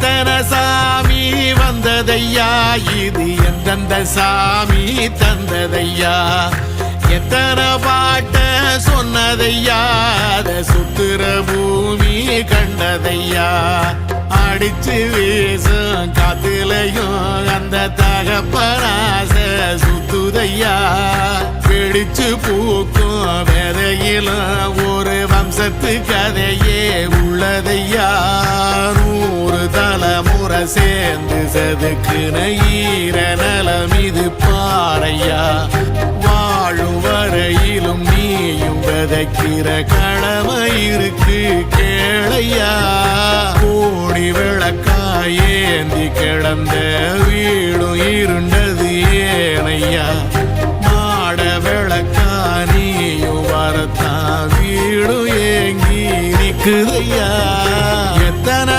எத்தனை சாமி வந்ததையா இது எந்தெந்த சாமி தந்ததையா எத்தனை பாட்ட சொன்னதையா அத சுத்துற பூமி கண்டதையா அடிச்சு வீசும் காத்துலையும் அந்த தகப்பராச சுத்துதையா பிடிச்சு பூக்கும் விதையிலும் ஒரு வம்சத்து கதையே உள்ளதையா 100 தலைமுறை சேர்ந்து செதுக்குன ஈர நலம் இது பாறையா வாழும் வரையிலும் நீயும் விதைக்கிற கடமை இருக்கு கேளையா கோடி விளக்காயேந்தி கிடந்த வீடும் இருண்டது ஏனையா மாட விளக்கா நீயும் வரத்தான் வீடும் ஏங்கி நிக்குதையா எத்தனை